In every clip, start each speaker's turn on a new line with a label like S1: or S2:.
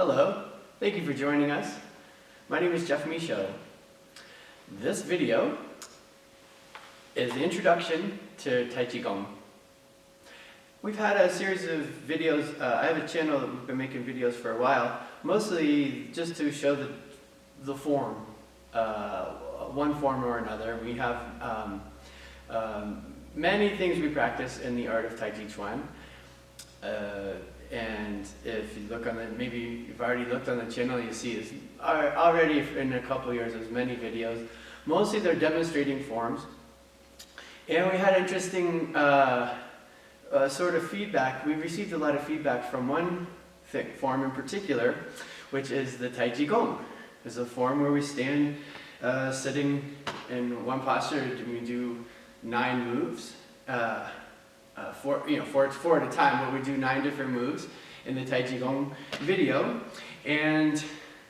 S1: Hello, thank you for joining us. My name is Jeff Michaud. This video is the introduction to Tai Chi Kung. We've had a series of videos. I have a channel that we've been making videos for a while, mostly just to show the form, one form or another. We have many things we practice in the art of Tai Chi Chuan. And if you look on maybe you've already looked on the channel, you see it's already in a couple of years there's many videos. Mostly they're demonstrating forms. And we had interesting sort of feedback. We received a lot of feedback from one form in particular, which is the Tai Chi Kung. It's a form where we stand sitting in one posture. We do 9 moves. Four at a time, but we do 9 different moves in the Tai Chi Kung video. And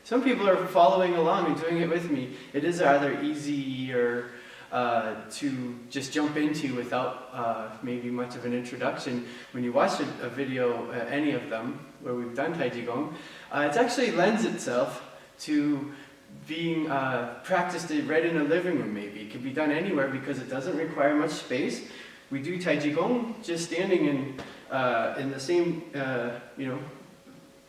S1: some people are following along and doing it with me. It is rather easy to just jump into without maybe much of an introduction. When you watch a video, any of them, where we've done Tai Chi Kung, it actually lends itself to being practiced right in a living room maybe. It can be done anywhere because it doesn't require much space. We do Tai Chi Kung just standing in the same,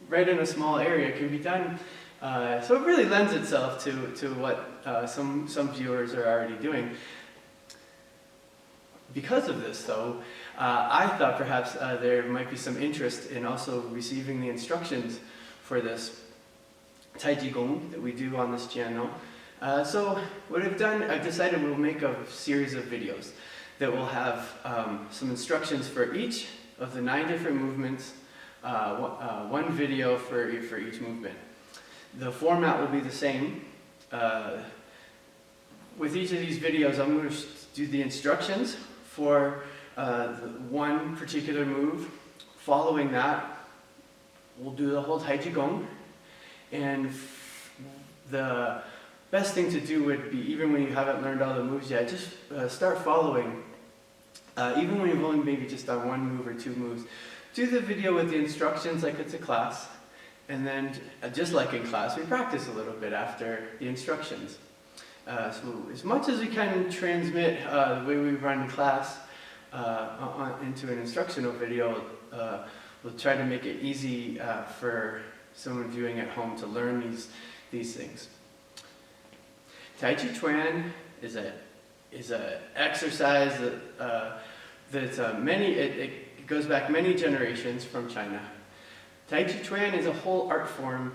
S1: right in a small area. It can be done. So it really lends itself to what some viewers are already doing. Because of this, though, I thought perhaps there might be some interest in also receiving the instructions for this Tai Chi Kung that we do on this channel. So what I've done, I've decided we'll make a series of videos that will have some instructions for each of the 9 different movements, one video for each movement. The format will be the same. With each of these videos, I'm going to do the instructions for one particular move. Following that, we'll do the whole Tai Chi Kung. And the best thing to do would be, even when you haven't learned all the moves yet, just start following. Even when you've only maybe just done 1 move or 2 moves, do the video with the instructions like it's a class, and then just like in class, we practice a little bit after the instructions. So as much as we can transmit the way we run class into an instructional video, we'll try to make it easy for someone viewing at home to learn these things. Tai Chi Chuan is an exercise that it goes back many generations from China. Tai Chi Chuan is a whole art form.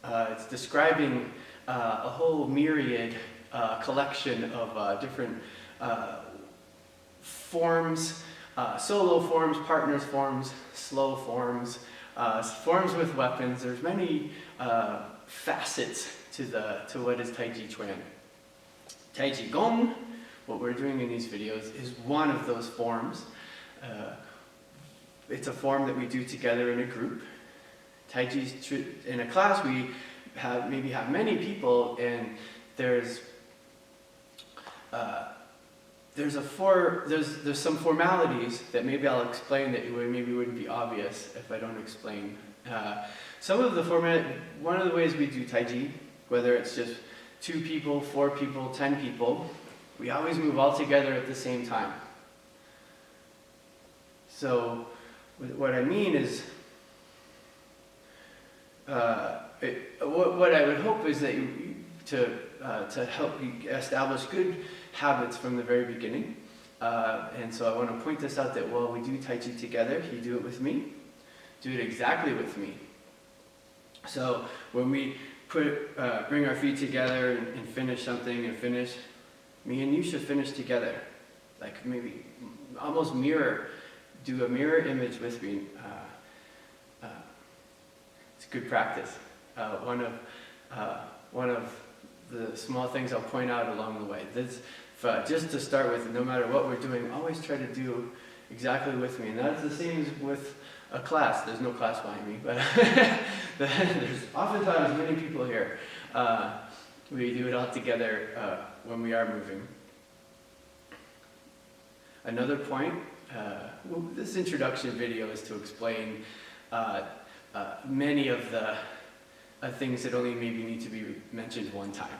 S1: It's describing a whole myriad collection of different forms, solo forms, partners forms, slow forms, forms with weapons. There's many facets to what is Tai Chi Chuan. Tai Chi Kung, what we're doing in these videos, is one of those forms. It's a form that we do together in a group. Tai Chi's in a class we maybe have many people, and there's some formalities that maybe I'll explain that maybe wouldn't be obvious if I don't explain. Some of the one of the ways we do Tai Chi, whether it's just 2 people, 4 people, 10 people, we always move all together at the same time. So what I mean is, what I would hope is that to help you establish good habits from the very beginning. And so I want to point this out that while we do Tai Chi together, you do it with me, do it exactly with me. So when we bring our feet together and finish something me and you should finish together. Like maybe almost do a mirror image with me. It's good practice. One of the small things I'll point out along the way. Just to start with, no matter what we're doing, always try to do exactly with me. And that's the same as with a class. There's no class behind me, but there's oftentimes many people here. We do it all together when we are moving. Another point, this introduction video is to explain many of the things that only maybe need to be mentioned one time.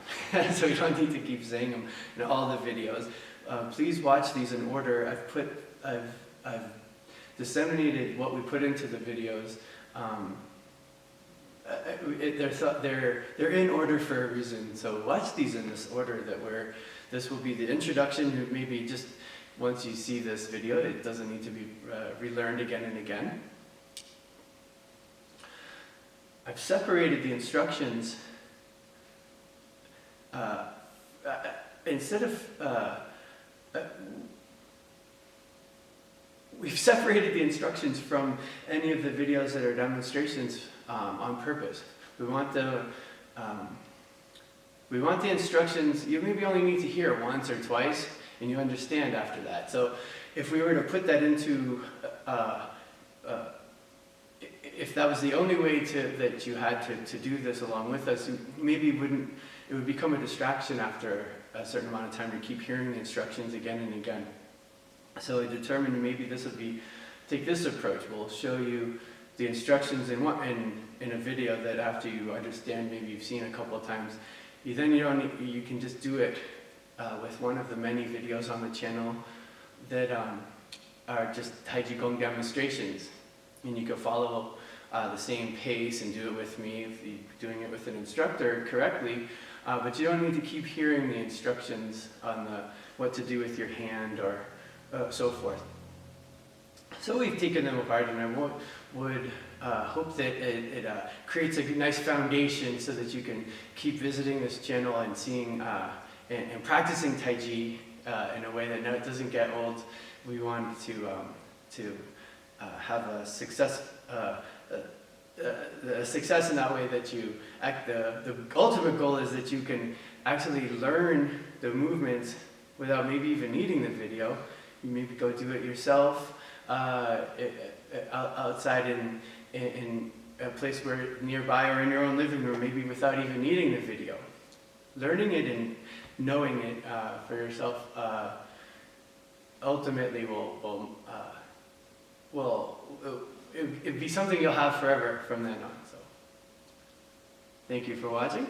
S1: So you don't need to keep saying them in all the videos. Please watch these in order. I've disseminated what we put into the videos. They're in order for a reason. So watch these in this order this will be the introduction. Maybe just once you see this video, it doesn't need to be relearned again and again. I've separated the instructions we've separated the instructions from any of the videos that are demonstrations on purpose. We want the instructions, you maybe only need to hear once or twice, and you understand after that. So if we were to put that into, if that was the only way that you had to do this along with us, maybe it would become a distraction after a certain amount of time to keep hearing the instructions again and again. So I determined maybe take this approach. We'll show you the instructions in a video that after you understand, maybe you've seen a couple of times, you can just do it with one of the many videos on the channel that are just Tai Chi Kung demonstrations. And you can follow the same pace and do it with me if you're doing it with an instructor correctly. But you don't need to keep hearing the instructions on what to do with your hand or so forth. So we've taken them apart, and I would hope that it creates a nice foundation so that you can keep visiting this channel and seeing and practicing Tai Chi in a way that it doesn't get old. We want to have a success in that way that you act. The ultimate goal is that you can actually learn the movements without maybe even needing the video. You maybe go do it yourself outside in a place nearby or in your own living room, maybe without even needing the video. Learning it and knowing it for yourself ultimately it'd be something you'll have forever from then on. So, thank you for watching.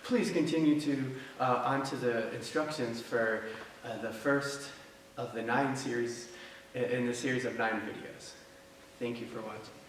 S1: Please continue onto the instructions for the first of the 9 series in the series of 9 videos. Thank you for watching.